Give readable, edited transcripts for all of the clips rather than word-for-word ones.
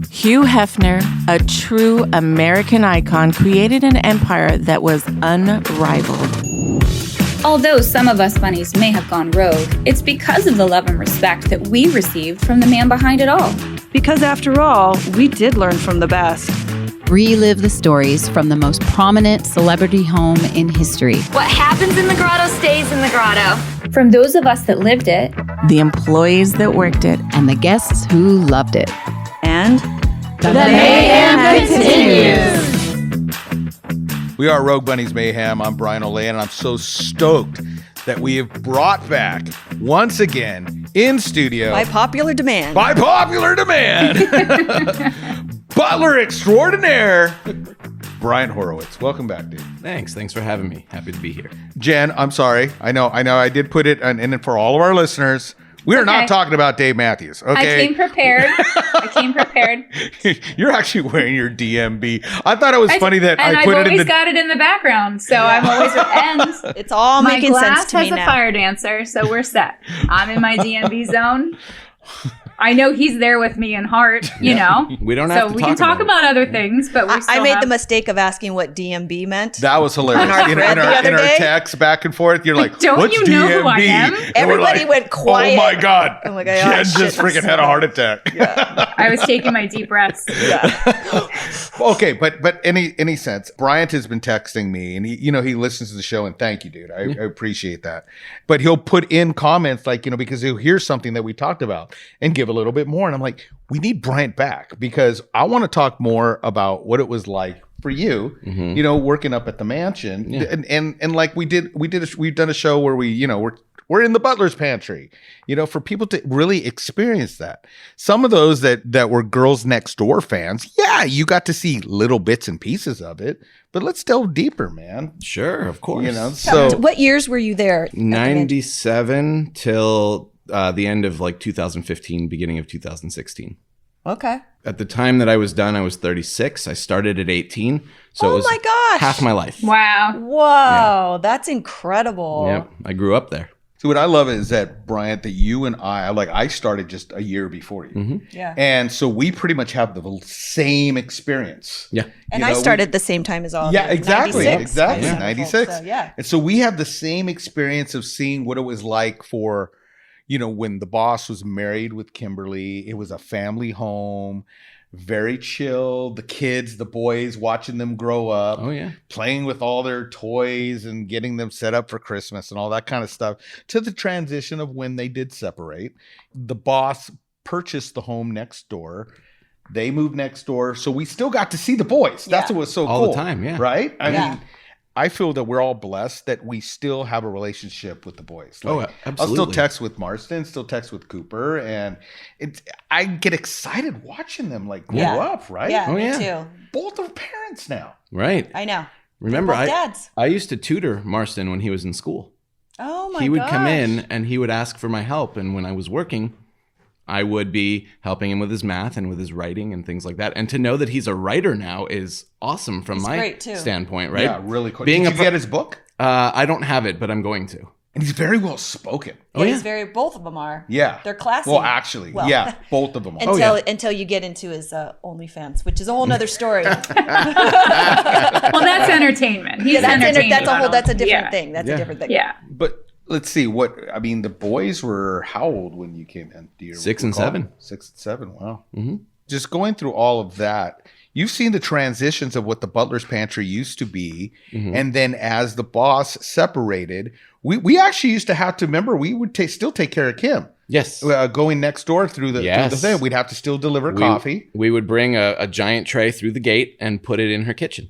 Hugh Hefner, a true American icon, created an empire that was unrivaled. Although some of us bunnies may have gone rogue, it's because of the love and respect that we received from the man behind it all. Because after all, we did learn from the best. Relive the stories from the most prominent celebrity home in history. What happens in the grotto stays in the grotto. From those of us that lived it, The employees that worked it, And the guests who loved it. And the mayhem continues. We are Rogue Bunnies Mayhem. I'm Brian Olea, and I'm so stoked that we have brought back, once again, in studio. By popular demand. Butler extraordinaire, Bryant Horowitz. Welcome back, dude. Thanks for having me. Happy to be here. Jen, I'm sorry. I know. I did put it in for all of our listeners. We are not talking about Dave Matthews, okay? I came prepared. You're actually wearing your DMB. I thought it was funny that I put it in the... And I've always got it in the background, so I'm always... And it's all making sense to me now. My glass has a fire dancer, so we're set. I'm in my DMB zone. I know he's there with me in heart, you know. We don't have to talk about it. So we can talk about other things, but I made the mistake of asking what DMB meant. That was hilarious. In our text back and forth, you're like, don't what's you DMB? know who I am? Everybody went quiet. Oh my God. Jen just shit, freaking had a heart attack. Yeah. I was taking my deep breaths. Yeah. Okay, but any sense, Bryant has been texting me, and he listens to the show, and thank you, dude. I appreciate that. But he'll put in comments like, because he'll hear something that we talked about and give a little bit more. And I'm like, we need Bryant back because I want to talk more about what it was like for you, working up at the mansion. Yeah. And like we've done a show where we're in the butler's pantry, for people to really experience that. Some of those that were Girls Next Door fans, yeah, you got to see little bits and pieces of it, but let's delve deeper, man. Sure, of course. So what years were you there? 97 till the end of 2015, beginning of 2016. Okay. At the time that I was done, I was 36. I started at 18. So it was my gosh. half my life. Wow. Whoa, that's incredible. Yep. I grew up there. So what I love is that, Bryant, that you and I started just a year before you. Mm-hmm. Yeah. And so we pretty much have the same experience. Yeah. And I started the same time as all of you. Yeah, exactly. 96. Exactly. Yeah. 96. So, yeah. And so we have the same experience of seeing what it was like for, when the boss was married with Kimberly. It was a family home. Very chill. The kids, the boys, watching them grow up. Oh, yeah. Playing with all their toys and getting them set up for Christmas and all that kind of stuff. To the transition of when they did separate. The boss purchased the home next door. They moved next door. So we still got to see the boys. That's what was so cool. All the time, yeah. Right? I mean, I feel that we're all blessed that we still have a relationship with the boys. Absolutely. I'll still text with Marston, still text with Cooper, and I get excited watching them grow up, right? Yeah, me too. Both are parents now. Right. I know. Remember, dads. I used to tutor Marston when he was in school. Oh my He would come in and he would ask for my help, and when I was working, I would be helping him with his math and with his writing and things like that. And to know that he's a writer now is awesome from my standpoint, right? Yeah, really cool. Did you get his book? I don't have it, but I'm going to. And he's very well spoken. Both of them are. Yeah. They're classy. Well, actually, both of them are. Until you get into his OnlyFans, which is a whole nother story. Well, that's entertainment. That's a different thing. That's a different thing. Yeah. But let's see the boys were how old when you came in? Do you 6 and 7. 6 and 7. Wow. Mm-hmm. Just going through all of that, you've seen the transitions of what the butler's pantry used to be. Mm-hmm. And then as the boss separated, we actually used to have to remember we would still take care of Kim. Yes. Going next door through the thing. We'd have to still deliver coffee. We would bring a giant tray through the gate and put it in her kitchen.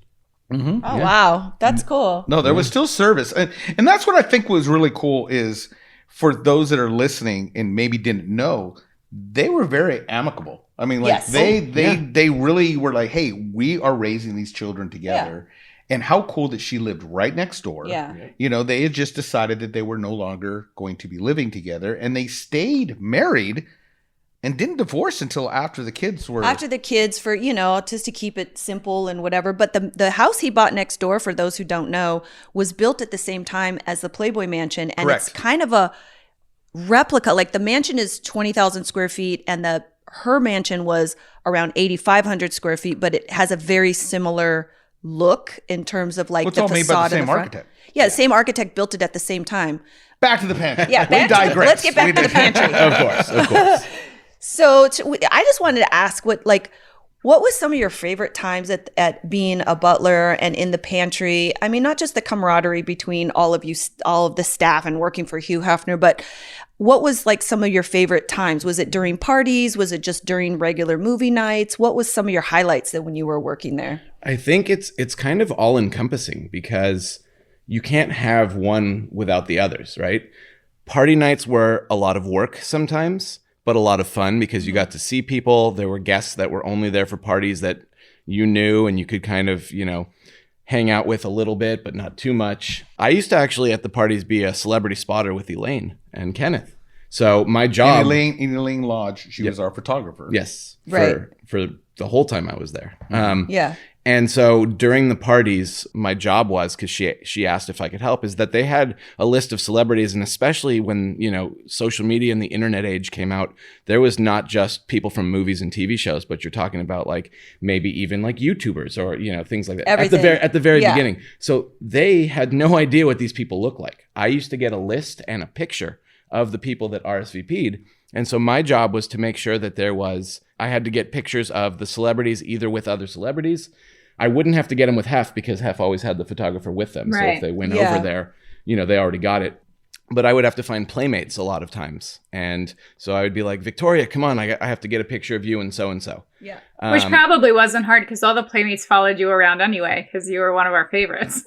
Mm-hmm. Oh, wow. That's cool. No, there was still service. And that's what I think was really cool is for those that are listening and maybe didn't know, they were very amicable. I mean, they really were like, hey, we are raising these children together. Yeah. And how cool that she lived right next door. Yeah. They had just decided that they were no longer going to be living together. And they stayed married and didn't divorce until after the kids for, just to keep it simple and whatever. But the house he bought next door, for those who don't know, was built at the same time as the Playboy Mansion. And Correct. It's kind of a replica. Like the mansion is 20,000 square feet and her mansion was around 8,500 square feet, but it has a very similar look in terms of like the all facade made by the same in the front. architect. Yeah, the same architect built it at the same time. Back to the pantry. Yeah, let's get back to the pantry. Of course. So I just wanted to ask what was some of your favorite times at being a butler and in the pantry? I mean, not just the camaraderie between all of you, all of the staff and working for Hugh Hefner, but what was like some of your favorite times? Was it during parties? Was it just during regular movie nights? What was some of your highlights that when you were working there? I think it's kind of all encompassing because you can't have one without the others, right? Party nights were a lot of work sometimes, but a lot of fun because you got to see people. There were guests that were only there for parties that you knew and you could kind of, hang out with a little bit, but not too much. I used to actually at the parties be a celebrity spotter with Elaine and Kenneth. So my job... In Elaine Lodge, she was our photographer. Yes. Right. For the whole time I was there. Yeah. And so during the parties, my job was, because she asked if I could help, is that they had a list of celebrities. And especially when, social media and the internet age came out, there was not just people from movies and TV shows, but you're talking about like maybe even like YouTubers or, things like that. Everything. At the very beginning. So they had no idea what these people look like. I used to get a list and a picture of the people that RSVP'd. And so my job was to make sure that I had to get pictures of the celebrities either with other celebrities. I wouldn't have to get them with Hef because Hef always had the photographer with them. Right. So if they went over there, they already got it. But I would have to find playmates a lot of times. And so I would be like, Victoria, come on, I have to get a picture of you and so and so. Yeah. Which probably wasn't hard because all the playmates followed you around anyway because you were one of our favorites.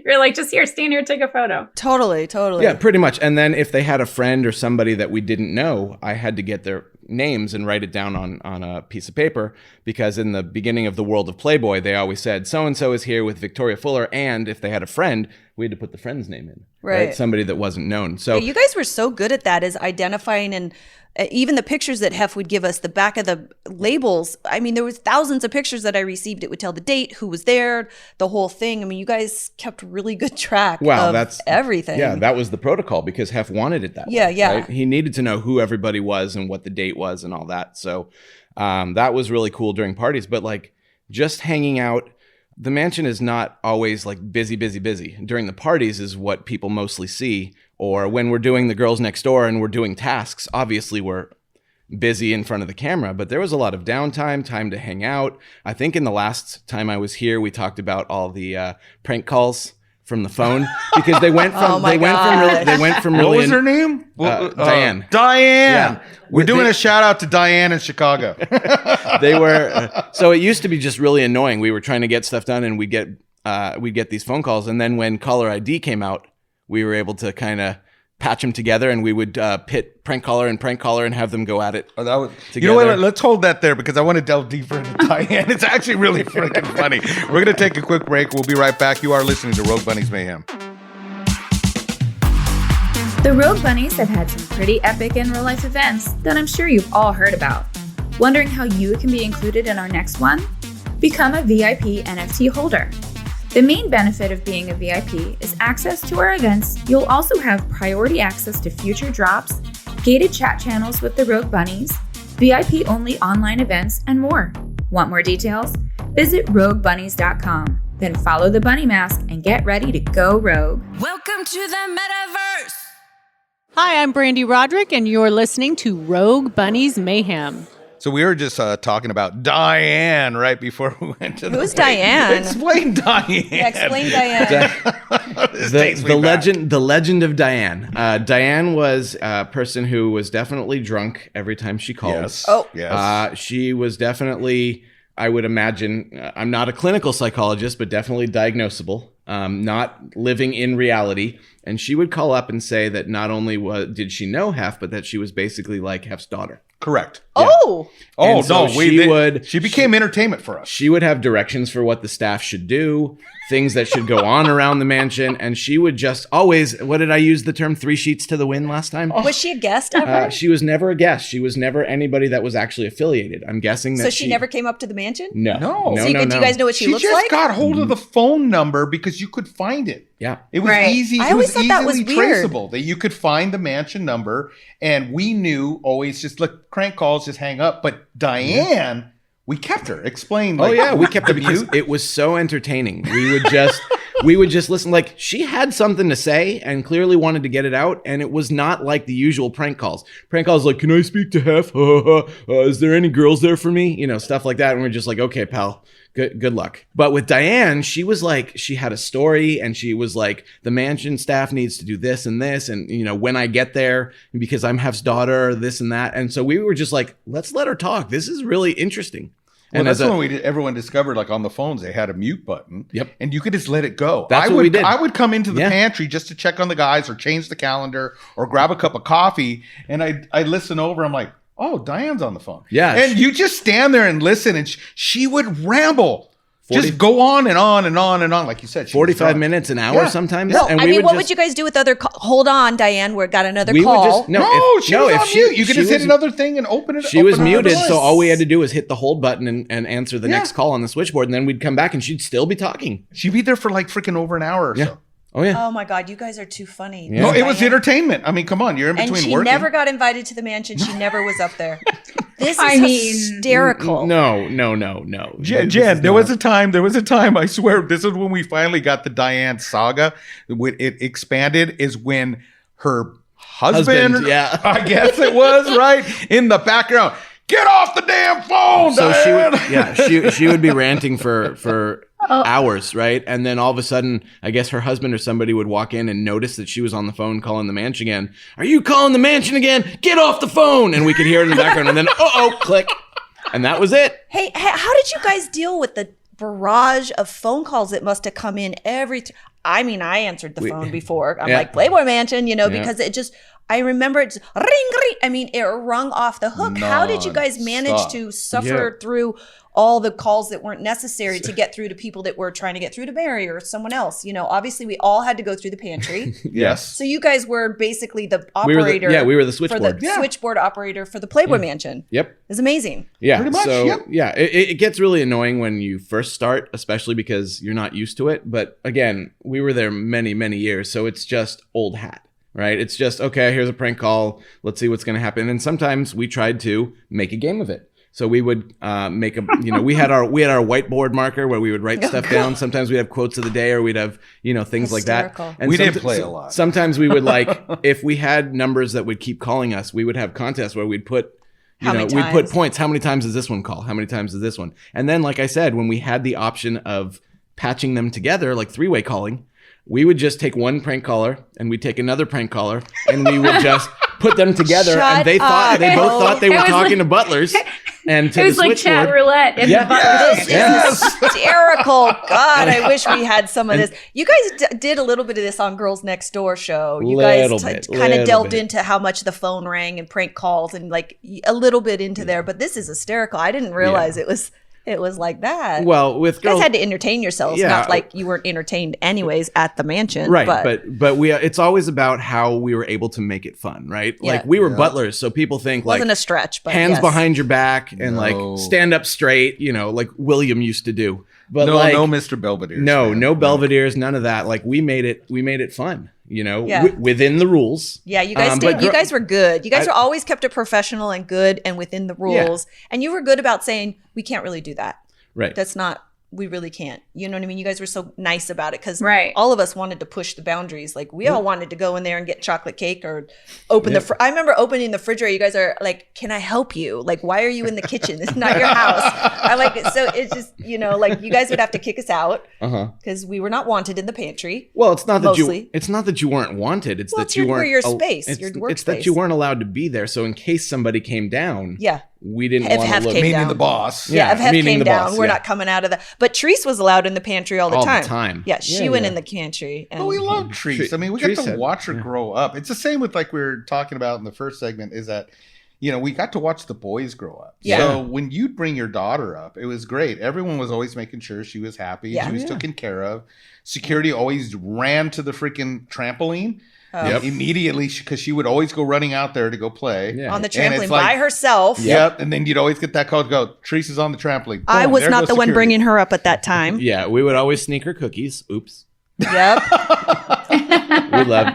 You're like, just here, stand here, take a photo. Totally. Yeah, pretty much. And then if they had a friend or somebody that we didn't know, I had to get their names and write it down on a piece of paper because in the beginning of the world of Playboy, they always said, so-and-so is here with Victoria Fuller. And if they had a friend, we had to put the friend's name in. Right. Somebody that wasn't known. So you guys were so good at that, is identifying and even the pictures that Hef would give us, the back of the labels. I mean, there was thousands of pictures that I received. It would tell the date, who was there, the whole thing. I mean, you guys kept really good track of everything. Yeah, that was the protocol because Hef wanted it that way. Yeah. Right? He needed to know who everybody was and what the date was and all that. So that was really cool during parties. But like just hanging out, the mansion is not always like busy. During the parties is what people mostly see. Or when we're doing the girls next door and we're doing tasks, obviously we're busy in front of the camera, but there was a lot of downtime, time to hang out. I think in the last time I was here, we talked about all the prank calls from the phone because they went from they went from really what was her name? Diane. Diane. Yeah. We're doing a shout out to Diane in Chicago. They were so it used to be just really annoying. We were trying to get stuff done and we'd get these phone calls, and then when caller ID came out, we were able to kind of patch them together, and we would pit prank caller and have them go at it. Oh, that was together. You know what? Let's hold that there because I want to delve deeper into Diane. It's actually really freaking funny. We're going to take a quick break. We'll be right back. You are listening to Rogue Bunnies Mayhem. The Rogue Bunnies have had some pretty epic in real life events that I'm sure you've all heard about. Wondering how you can be included in our next one? Become a VIP NFT holder. The main benefit of being a VIP is access to our events. You'll also have priority access to future drops, gated chat channels with the Rogue Bunnies, VIP-only online events, and more. Want more details? Visit roguebunnies.com. Then follow the bunny mask and get ready to go rogue. Welcome to the metaverse. Hi, I'm Brandy Roderick, and you're listening to Rogue Bunnies Mayhem. So we were just talking about Diane right before we went to Who's Diane? Explain Diane. Yeah, explain Diane. The legend of Diane. Diane was a person who was definitely drunk every time she called. Yes. Oh, yes. She was definitely, I would imagine, I'm not a clinical psychologist, but definitely diagnosable. Not living in reality. And she would call up and say that not only did she know Hef, but that she was basically like Hef's daughter. Correct. Yeah. Oh, so no! She became entertainment for us. She would have directions for what the staff should do, things that should go on around the mansion, and she would just always. What did I use the term? 3 sheets to the wind last time. Was she a guest ever? She was never a guest. She was never anybody that was actually affiliated. I'm guessing that. So she never came up to the mansion? No. So do you guys know what she looks like? She just got hold of the phone number because you could find it. Yeah. It was Right. easy. I It always was thought that was easily weird. traceable, that you could find the mansion number, and we knew always just look, crank calls, just hang up. But Diane, we kept her. Explain. Oh like, yeah, we kept the it because mute. it was so entertaining. We would just listen. Like, she had something to say and clearly wanted to get it out, and it was not like the usual prank calls. Prank calls like, "Can I speak to Hef? Is there any girls there for me?" You know, stuff like that. And we're just like, "Okay, pal, good luck." But with Diane, she was like, she had a story, and she was like, "The mansion staff needs to do this and this, and you know, when I get there, because I'm Hef's daughter, this and that." And so we were just like, "Let's let her talk. This is really interesting." Well, And that's as a- when everyone discovered, like on the phones, they had a mute button. Yep. And you could just let it go. That's what we did. I would come into the Yeah. pantry just to check on the guys or change the calendar or grab a cup of coffee. And I'd listen over. I'm like, oh, Diane's on the phone. Yeah. And you just stand there and listen. And she would ramble. 40 Just go on and on and on and on. Like you said, she was 45 drunk. minutes, an hour Yeah. sometimes. No, And I we mean, would what just, would you guys do with other hold on, Diane, we got another we call. would just, No, if, she no, was if on she, mute. You could she just hit was- another thing and open it. She was open another muted, door. so all we had to do was hit the hold button and answer the Yeah. next call on the switchboard, and then we'd come back and she'd still be talking. She'd be there for like freaking over an hour or Yeah. so. Oh yeah. Oh my God, you guys are too funny. Yeah. No, it was Diane. entertainment. I mean, come on. You're in between And she working. never got invited to the mansion. She never was up there. This is I mean- hysterical. No. Jen, there was a time, I swear, this is when we finally got the Diane saga. When it expanded is when her husband, yeah. I guess it was, right? In the background. Get off the damn phone, So Diane! she would be ranting for hours, right? And then all of a sudden, I guess her husband or somebody would walk in and notice that she was on the phone calling the mansion again. "Are you calling the mansion again? Get off the phone!" And we could hear it in the background, and then click, and that was it. Hey, how did you guys deal with the barrage of phone calls that must have come in every I mean, I answered the phone before. I'm Yeah. like, Playboy Mansion, you know, Yeah. because it just, I remember it just, ring, ring. I mean, it rung off the hook. How did you guys manage Non-stop. to suffer through all the calls that weren't necessary to get through to people that were trying to get through to Mary or someone else? You know, obviously we all had to go through the pantry. Yes. So you guys were basically the We were operator. we were the for switchboard. the switchboard operator for the Playboy Mansion. Yep. It's amazing. Yeah. Pretty much, So yep. it gets really annoying when you first start, especially because you're not used to it. But again, we were there many years, so it's just old hat, right? It's just, okay, here's a prank call. Let's see what's going to happen. And sometimes we tried to make a game of it. So we would make a, you know, we had our whiteboard marker where we would write stuff down. Sometimes we'd have quotes of the day, or we'd have, you know, things Hysterical. like that. And We did play a lot. Sometimes we would like, if we had numbers that would keep calling us, we would have contests where we'd put, you How know, many we'd put times? points. How many times does this one call? How many times does this one? And then, like I said, when we had the option of patching them together, like three-way calling, we would just take one prank caller and we'd take another prank caller and we would just put them together. Shut And they up. both thought they were It was talking like- to butlers and to It was the like chat switchboard. roulette. In Yeah. the Butler. This is hysterical. God, I wish we had some of this. You guys did a little bit of this on Girls Next Door show. You Little guys bit, kind of little delved bit. into how much the phone rang and prank calls and like a little bit into there. But this is hysterical. I didn't realize it was like that. Well, with you guys girls, had to entertain yourselves, Yeah. not like you weren't entertained anyways at the mansion. right? But But we it's always about how we were able to make it fun, right? Yeah. Like we were butlers, so people think like wasn't a stretch. But hands yes. behind your back and No. like stand up straight, you know, like William used to do. But No, like, no, Mr. Belvedere. no Belvederes, none of that. Like we made it fun, you know, Yeah. within the rules. Yeah, you guys but did. You gr- guys were good. You guys I- were always kept it professional and good and within the rules. And you were good about saying we can't really do that. Right. That's not. We really can't. You know what I mean? You guys were so nice about it because Right. all of us wanted to push the boundaries. Like we all wanted to go in there and get chocolate cake or open the. I remember opening the refrigerator. You guys are like, "Can I help you? Like, why are you in the kitchen? It's not your house." I like it. So it's just like you guys would have to kick us out because we were not wanted in the pantry. Well, it's not that Mostly. it's not that you weren't wanted. It's Well, that you it's your- weren't your space, It's, your it's that you workspace. weren't allowed to be there. So in case somebody came down, Yeah. we didn't If want Hef to look. came Meaning down. the boss. Yeah, if Hef meaning came the down, boss, we're yeah. not coming out of that. But Treese was allowed in the pantry all the All the time. time. Yeah, she Yeah, went yeah. in the pantry. And Oh, we love Treese. I mean, we got Treese to had- watch her grow up. It's the same with like we were talking about in the first segment is that, we got to watch the boys grow up. Yeah. So when you'd bring your daughter up, it was great. Everyone was always making sure she was happy. Yeah. She was taken care of. Security always ran to the freaking trampoline. Immediately, because she would always go running out there to go play. Yeah. on the And it's trampoline like- by herself. Yep. And then you'd always get that call to go, Treese is on the trampoline. I Boom, was there not goes the one security. bringing her up at that time. Yeah, we would always sneak her cookies. Oops. Yep.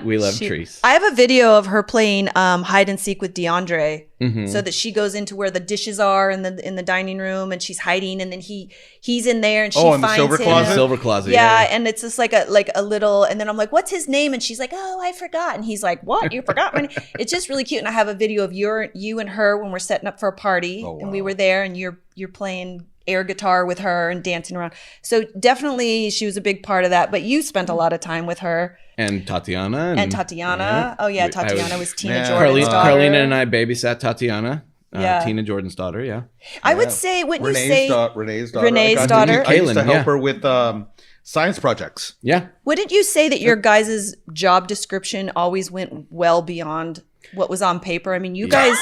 we love trees. I have a video of her playing hide and seek with DeAndre, so that she goes into where the dishes are in the dining room, and she's hiding, and then he's in there, and she finds the silver him. closet. Silver closet. Yeah, and it's just like a little, and then I'm like, "What's his name?" And she's like, "Oh, I forgot." And he's like, "What? You forgot my name?" It's just really cute, and I have a video of you and her when we're setting up for a party, and we were there, and you're playing air guitar with her and dancing around. So definitely she was a big part of that, but you spent a lot of time with her. And Tatiana. And Tatiana. Yeah. Oh yeah, Tatiana was Tina Jordan's daughter. Carlina and I babysat Tatiana. Tina Jordan's daughter, yeah. I would say, wouldn't you say Renee's daughter. Renee's daughter. I used to help her with science projects. Yeah. Wouldn't you say that your guys' job description always went well beyond what was on paper? I mean, you guys...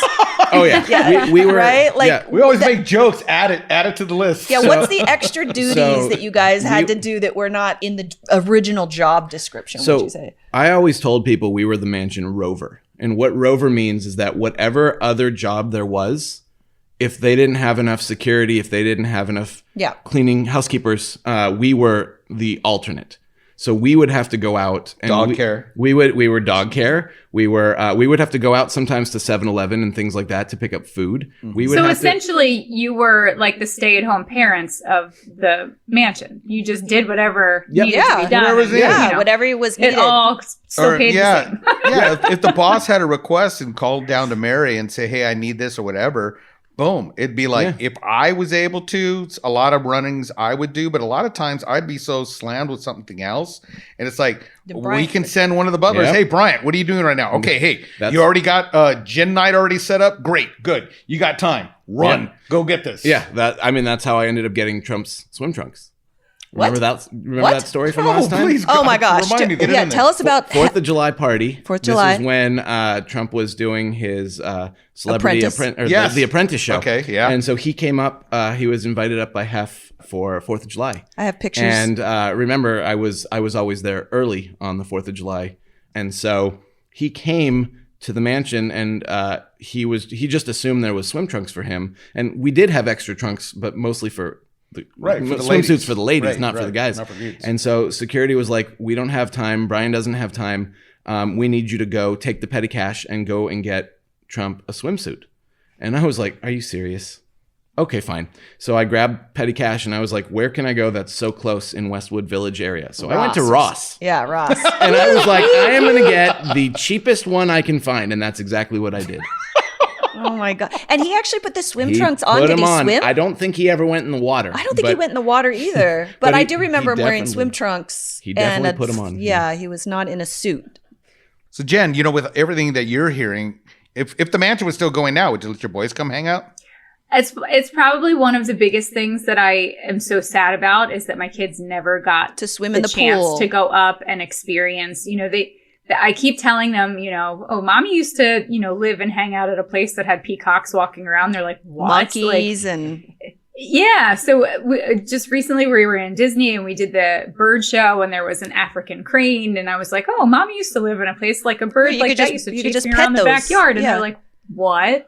Oh yeah, we were right. Like we always make jokes. Add it to the list. Yeah, what's the extra duties that you guys had to do that were not in the original job description? Would you say? I always told people we were the mansion rover, and what rover means is that whatever other job there was, if they didn't have enough security, if they didn't have enough cleaning housekeepers, we were the alternate. So we would have to go out and dog care. We were dog care. We would have to go out sometimes to 7-Eleven and things like that to pick up food. We would essentially you were like the stay-at-home parents of the mansion. You just did whatever needed to be done. Whatever was needed. It all still paid the same. If the boss had a request and called down to Mary and say, "Hey, I need this" or whatever. Boom. It'd be like, if I was able to, a lot of runnings I would do, but a lot of times I'd be so slammed with something else. And it's like, we can send one of the butlers. Hey, Bryant, what are you doing right now? Okay, hey, you already got gin night already set up? Great, good. You got time. Run. Go get this. Yeah, that's how I ended up getting Trump's swim trunks. Remember that story from last time? Please, oh my gosh. Remind me, tell us about 4th of July party. 4th of July. This is when Trump was doing his celebrity the Apprentice show. Okay, yeah. And so he came up, he was invited up by Hef for 4th of July. I have pictures. And remember, I was always there early on the 4th of July. And so he came to the mansion, and he just assumed there was swim trunks for him. And we did have extra trunks, but mostly for swimsuits for the ladies, not for the guys. Not for dudes. And so security was like, "We don't have time. Brian doesn't have time. We need you to go take the petty cash and go and get Trump a swimsuit." And I was like, "Are you serious?" Okay, fine. So I grabbed petty cash and I was like, "Where can I go that's so close in Westwood Village area?" So I went to Ross. Yeah, Ross. And I was like, "I am going to get the cheapest one I can find," and that's exactly what I did. Oh my God. And he actually put the swim trunks on. Did he swim? I don't think he ever went in the water. I don't think he went in the water either. But I do remember him wearing swim trunks. He definitely put them on. Yeah, he was not in a suit. So Jen, with everything that you're hearing, if the mansion was still going now, would you let your boys come hang out? It's probably one of the biggest things that I am so sad about is that my kids never got to swim in the chance pool, to go up and experience. I keep telling them, oh, mommy used to, live and hang out at a place that had peacocks walking around. They're like, what? Monkeys Yeah. So just recently we were in Disney and we did the bird show and there was an African crane. And I was like, oh, mommy used to live in a place like a bird like that used to chase me around the backyard. And they're like, what?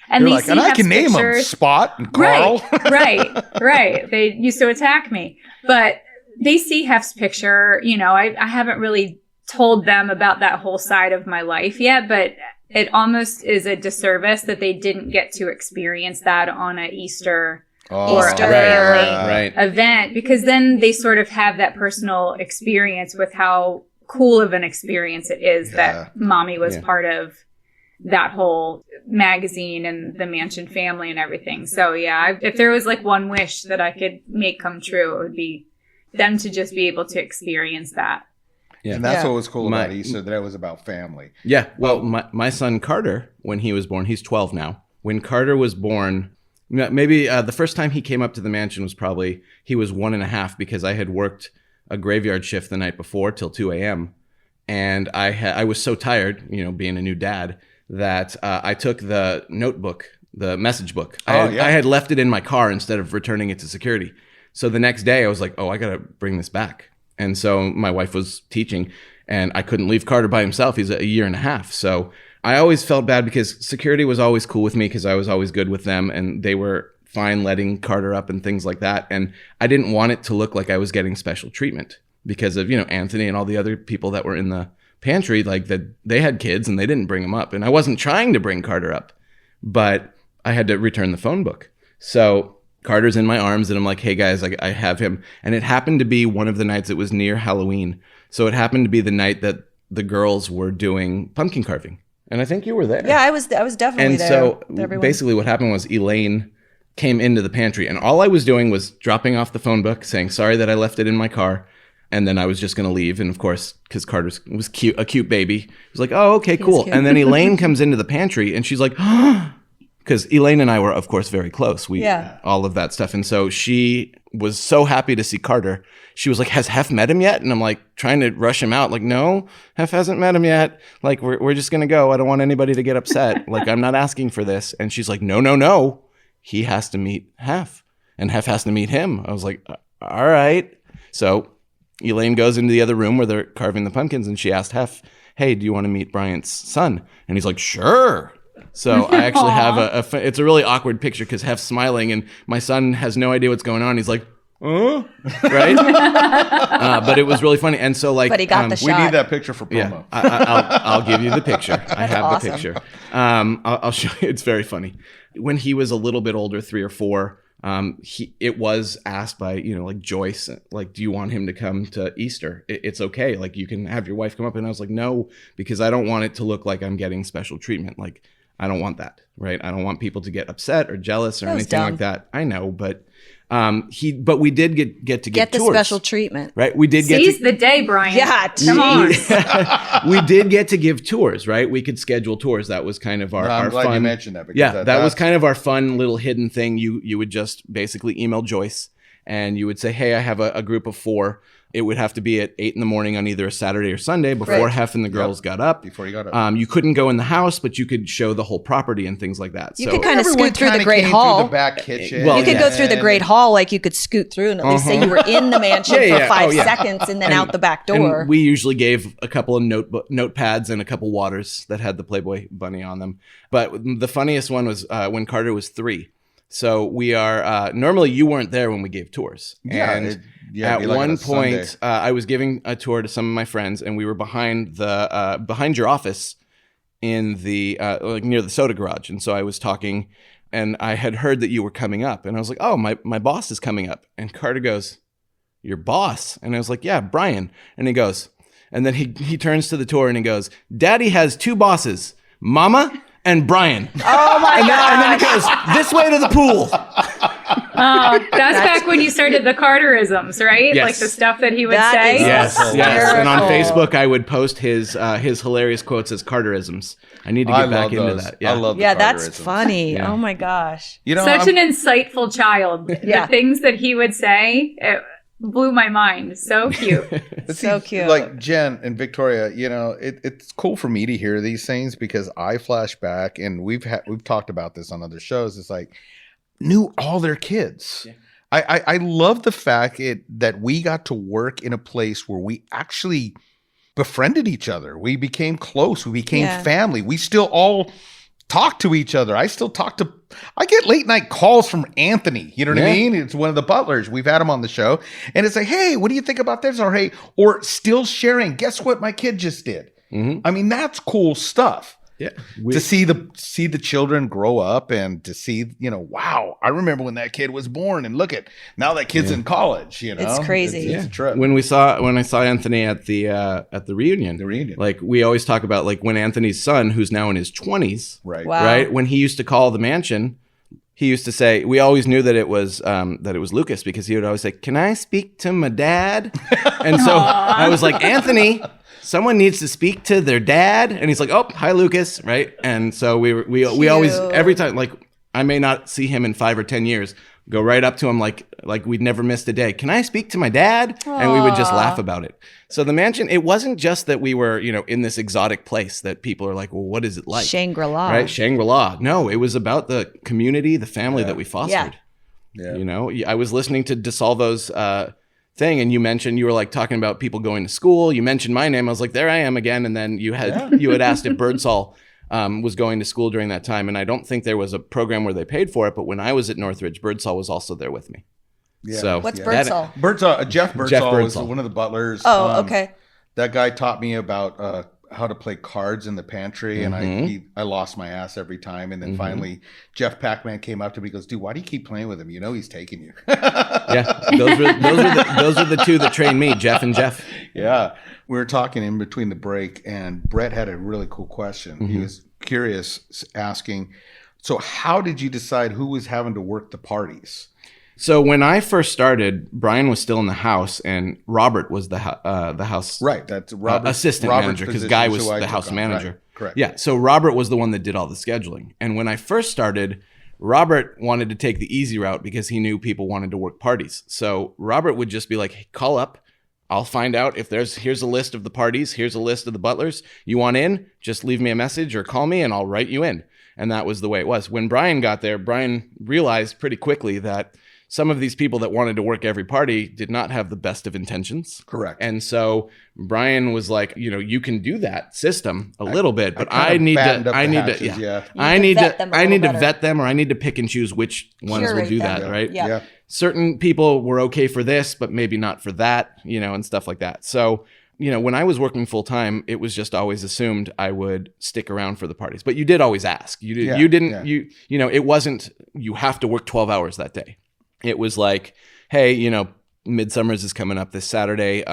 And they're like, and I can name them Spot and Carl. Right. They used to attack me. But they see Hef's picture. I haven't really told them about that whole side of my life yet, but it almost is a disservice that they didn't get to experience that on a Easter or a family event, because then they sort of have that personal experience with how cool of an experience it is that mommy was part of that whole magazine and the mansion family and everything. So if there was like one wish that I could make come true, it would be them to just be able to experience that. Yeah. And that's what was cool about Easter, that it was about family. Yeah. Well, my son Carter, when he was born, he's 12 now. When Carter was born, maybe the first time he came up to the mansion was probably, he was 1.5 because I had worked a graveyard shift the night before till 2 a.m. And I was so tired, being a new dad, that I took the notebook, the message book. I had left it in my car instead of returning it to security. So the next day I was like, oh, I got to bring this back. And so my wife was teaching and I couldn't leave Carter by himself. He's 1.5 years. So I always felt bad because security was always cool with me because I was always good with them and they were fine letting Carter up and things like that. And I didn't want it to look like I was getting special treatment. because of, Anthony and all the other people that were in the pantry, like that they had kids and they didn't bring them up. And I wasn't trying to bring Carter up, but I had to return the phone book. So Carter's in my arms and I'm like, hey guys, I have him. And it happened to be one of the nights, it was near Halloween. So it happened to be the night that the girls were doing pumpkin carving. And I think you were there. Yeah, I was definitely there. And so basically what happened was Elaine came into the pantry and all I was doing was dropping off the phone book saying, sorry that I left it in my car. And then I was just going to leave. And of course, because Carter was cute, a cute baby, he was like, oh, okay, cool. And then Elaine comes into the pantry and she's like, because Elaine and I were, of course, very close. All of that stuff. And so she was so happy to see Carter. She was like, has Hef met him yet? And I'm like, trying to rush him out. Like, no, Hef hasn't met him yet. Like, we're just going to go. I don't want anybody to get upset. Like, I'm not asking for this. And she's like, no. He has to meet Hef. And Hef has to meet him. I was like, all right. So Elaine goes into the other room where they're carving the pumpkins. And she asked Hef, hey, do you want to meet Bryant's son? And he's like, sure. So I actually have it's a really awkward picture because Hef's smiling and my son has no idea what's going on. He's like, right? But it was really funny. And so like, but he got the shot. We need that picture for promo. Yeah, I'll give you the picture. I have the picture. I'll show you. It's very funny. When he was a little bit older, 3 or 4, it was asked by, like Joyce, like, do you want him to come to Easter? It's okay. Like you can have your wife come up. And I was like, no, because I don't want it to look like I'm getting special treatment. Like, I don't want that, right? I don't want people to get upset or jealous or anything like that. I know, but we did get to get the tours. Special treatment, right? We did Seize the day, Brian. Yeah, come on. We did get to give tours, right? We could schedule tours. That was kind of our I'm glad fun. You mentioned that. Because that was kind of our fun little hidden thing. You would just basically email Joyce and you would say, hey, I have a group of 4. It would have to be at 8 a.m. on either a Saturday or Sunday before Hef and the girls got up. Before you got up. You couldn't go in the house, but you could show the whole property and things like that. You could kind of scoot through the Great Hall. Through the back kitchen. You could go through the Great Hall, like you could scoot through and at least say you were in the mansion for 5 seconds and then out the back door. And we usually gave a couple of notepads and a couple waters that had the Playboy bunny on them. But the funniest one was when Carter was 3. So we are normally you weren't there when we gave tours. At one point, I was giving a tour to some of my friends, and we were behind your office in the like near the soda garage. And so I was talking, and I had heard that you were coming up, and I was like, "Oh, my boss is coming up." And Carter goes, "Your boss?" And I was like, "Yeah, Brian." And he goes, and then he turns to the tour and he goes, "Daddy has 2 bosses, Mama and Brian." Oh my God. And then he goes, "This way to the pool." That's back when you started the Carterisms, right? Yes. Like the stuff that he would say. Yes. And on Facebook, I would post his hilarious quotes as Carterisms. I need to get back into that. Yeah. I love the that's Carterisms. funny. Yeah. Oh my gosh. Such an insightful child. The things that he would say, it blew my mind. So cute. So cute. Like Jen and Victoria, it's cool for me to hear these things because I flash back, and we've talked about this on other shows. It's like knew all their kids. Yeah. I love the fact that we got to work in a place where we actually befriended each other. We became close. We became family. We still all talk to each other. I get late night calls from Anthony. You know what I mean? It's one of the butlers. We've had him on the show. And it's like, hey, what do you think about this? Or still sharing. Guess what my kid just did? Mm-hmm. I mean, that's cool stuff. Yeah. To see the children grow up and to see, wow, I remember when that kid was born and look at now that kid's in college, It's crazy. It's a trip. When I saw Anthony at the reunion, like we always talk about like when Anthony's son, who's now in his 20s, right? When he used to call the mansion, he used to say, we always knew that it was Lucas because he would always say, "Can I speak to my dad?" And so I was like, Anthony, someone needs to speak to their dad. And he's like, "Oh, hi, Lucas." Right. And so we always, every time, like I may not see him in 5 or 10 years, go right up to him like we'd never missed a day. "Can I speak to my dad?" Aww. And we would just laugh about it. So the mansion, it wasn't just that we were, in this exotic place that people are like, well, what is it like? Shangri-La. Right? Shangri-La. No, it was about the community, the family that we fostered. Yeah. I was listening to DeSalvo's thing, and you mentioned, you were like talking about people going to school. You mentioned my name. I was like, there I am again. And then you had asked if Birdsall was going to school during that time. And I don't think there was a program where they paid for it, but when I was at Northridge, Birdsall was also there with me. Yeah. So what's Birdsall? Jeff Birdsall was one of the butlers. Oh, okay. That guy taught me about how to play cards in the pantry, and I lost my ass every time. And then finally, Jeff Pac-Man came up to me and goes, dude, why do you keep playing with him? You know he's taking you. Yeah, those are the two that trained me, Jeff and Jeff. Yeah. We were talking in between the break, and Brett had a really cool question. He was curious, asking, so how did you decide who was having to work the parties? So when I first started, Brian was still in the house, and Robert was the house That's assistant manager, because Guy was the house manager. Right. Correct. Yeah. So Robert was the one that did all the scheduling. And when I first started, Robert wanted to take the easy route because he knew people wanted to work parties. So Robert would just be like, hey, call up. I'll find out if here's a list of the parties. Here's a list of the butlers. You want in? Just leave me a message or call me and I'll write you in. And that was the way it was. When Brian got there, Brian realized pretty quickly that some of these people that wanted to work every party did not have the best of intentions. Correct. And so Brian was like, you can do that system a little bit, but I need to vet them, or I need to pick and choose which ones would do that, right? Yeah. Certain people were okay for this, but maybe not for that, and stuff like that. So, when I was working full time, it was just always assumed I would stick around for the parties. But you did always ask. It wasn't you have to work 12 hours that day. It was like, hey, Midsummer's is coming up this Saturday.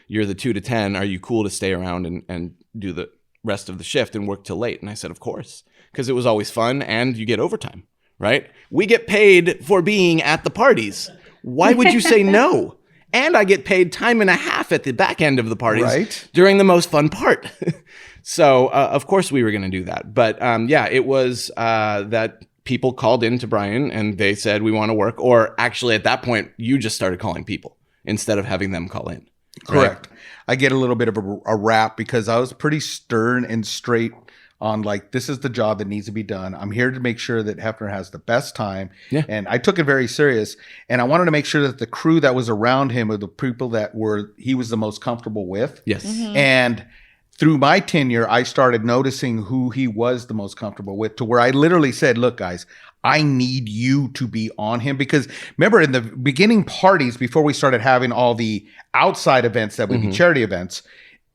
You're the 2 to 10. Are you cool to stay around and do the rest of the shift and work till late? And I said, of course, because it was always fun and you get overtime, right? We get paid for being at the parties. Why would you say no? And I get paid time and a half at the back end of the parties during the most fun part. So, of course, we were going to do that. But it was that people called in to Brian and they said, we want to work. Or actually, at that point, you just started calling people instead of having them call in. Correct. Right? I get a little bit of a rap because I was pretty stern and straight on this is the job that needs to be done. I'm here to make sure that Hefner has the best time. Yeah. And I took it very serious. And I wanted to make sure that the crew that was around him were the people that he was the most comfortable with. Yes. And through my tenure, I started noticing who he was the most comfortable with, to where I literally said, look, guys, I need you to be on him. Because remember, in the beginning parties, before we started having all the outside events that would be charity events,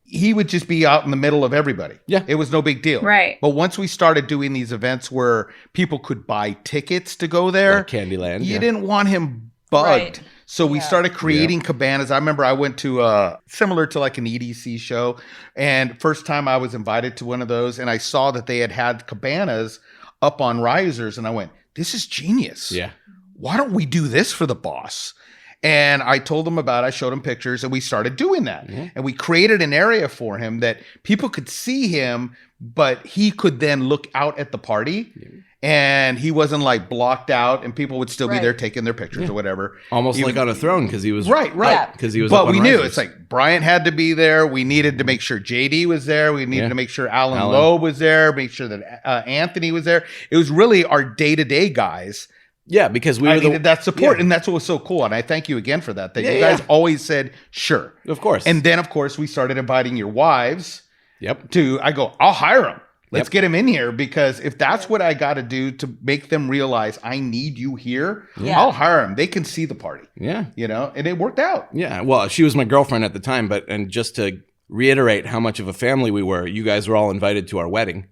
he would just be out in the middle of everybody. Yeah. It was no big deal. Right. But once we started doing these events where people could buy tickets to go there, like Candyland, you didn't want him bugged. Right. So we started creating cabanas. I remember I went to similar to like an EDC show, and first time I was invited to one of those, and I saw that they had cabanas up on risers, and I went, this is genius. Yeah. Why don't we do this for the boss? And I told him about it. I showed him pictures, and we started doing that. Yeah. And we created an area for him that people could see him, but he could then look out at the party. Yeah. And he wasn't like blocked out, and people would still be there taking their pictures or whatever. Almost like on a throne, because he was right. Because he was. But we knew it's like Bryant had to be there. We needed to make sure JD was there. We needed to make sure Alan Loeb was there. Make sure that Anthony was there. It was really our day-to-day guys. Yeah, because we needed that support, and that's what was so cool. And I thank you again for that. You guys always said sure, of course. And then of course we started inviting your wives. Yep. I'll hire them. Let's get him in here, because if that's what I got to do to make them realize I need you here, I'll hire them. They can see the party. Yeah. And it worked out. Yeah. Well, she was my girlfriend at the time, and just to reiterate how much of a family we were, you guys were all invited to our wedding.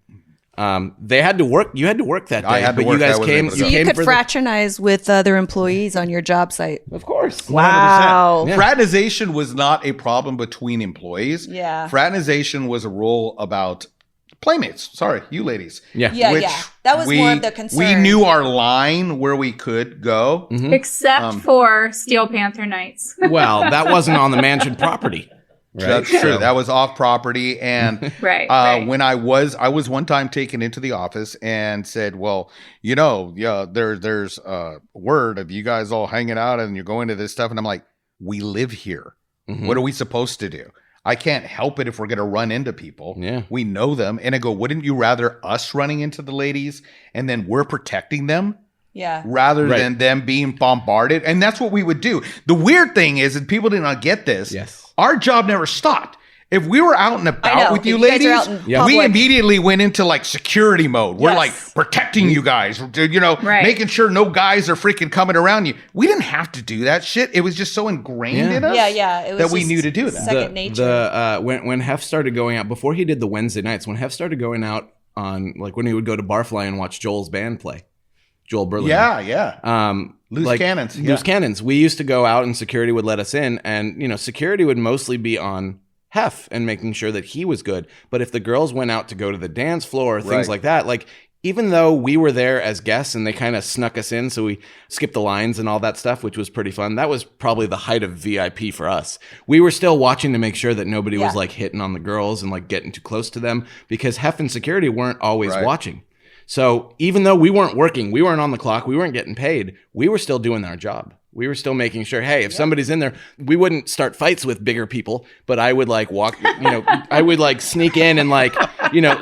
They had to work. You had to work that day. I had to work. You guys came. So you could fraternize with other employees on your job site. Of course. Wow. 100%. Yeah. Fraternization was not a problem between employees. Yeah. Fraternization was a rule about playmates. Sorry, you ladies. Yeah. That was more of the concern. We knew our line where we could go. Except for Steel Panther nights. Well, that wasn't on the mansion property. Right? That's true. That was off property. And right. When I was one time taken into the office and said, well, there's word of you guys all hanging out and you're going to this stuff. And I'm like, we live here. What are we supposed to do? I can't help it if we're going to run into people. Yeah. We know them. And I go, wouldn't you rather us running into the ladies and then we're protecting them? Yeah. Rather than them being bombarded. And that's what we would do. The weird thing is, and people did not get this, our job never stopped. If we were out and about with you ladies, we immediately went into like security mode. We're like protecting you guys, making sure no guys are freaking coming around you. We didn't have to do that shit. It was just so ingrained in us it was that we knew to do that. Second nature. When Hef started going out, before he did the Wednesday nights, when Hef started going out on, like when he would go to Barfly and watch Joel's band play, Joel Berlin. Loose cannons. Loose cannons. We used to go out and security would let us in, and security would mostly be on Hef and making sure that he was good. But if the girls went out to go to the dance floor, things like that, like even though we were there as guests and they kind of snuck us in, so we skipped the lines and all that stuff, which was pretty fun. That was probably the height of VIP for us. We were still watching to make sure that nobody was like hitting on the girls and like getting too close to them, because Hef and security weren't always watching. So even though we weren't working, we weren't on the clock, we weren't getting paid, we were still doing our job. We were still making sure, hey, if somebody's in there, we wouldn't start fights with bigger people, but I would like walk, I would like sneak in and like,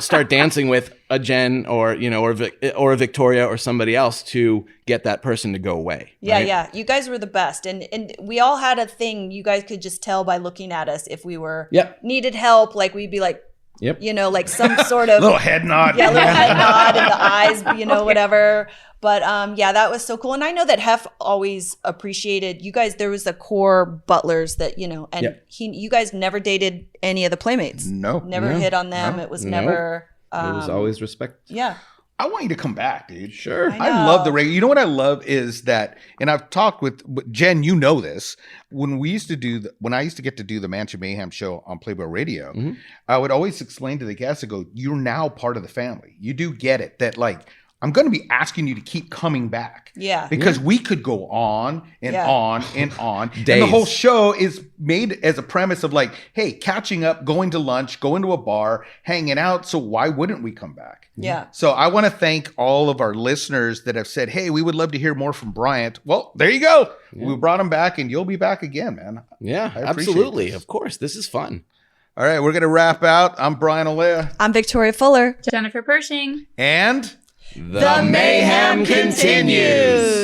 start dancing with a Jen or a Victoria or somebody else to get that person to go away. Yeah. You guys were the best. And we all had a thing. You guys could just tell by looking at us if we were needed help. Like we'd be like, like some sort of little head nod. Yeah, little head nod and the eyes, whatever. But that was so cool. And I know that Hef always appreciated you guys. There was the core butlers that, you guys never dated any of the playmates. Never hit on them. It was never. There was always respect. Yeah. I want you to come back, dude. Sure. I love the radio. You know what I love is that, and I've talked with Jen, this. When I used to get to do the Mansion Mayhem show on Playboy Radio, I would always explain to the guests, I go, you're now part of the family. You do get it that like, I'm going to be asking you to keep coming back. Yeah. Because we could go on and on and on. Days. And the whole show is made as a premise of like, hey, catching up, going to lunch, going to a bar, hanging out. So why wouldn't we come back? Yeah. So I want to thank all of our listeners that have said, hey, we would love to hear more from Bryant. Well, there you go. Yeah. We brought him back and you'll be back again, man. Yeah, absolutely. Of course. This is fun. All right. We're going to wrap out. I'm Brian Olea. I'm Victoria Fuller. Jennifer Pershing. And... The mayhem continues.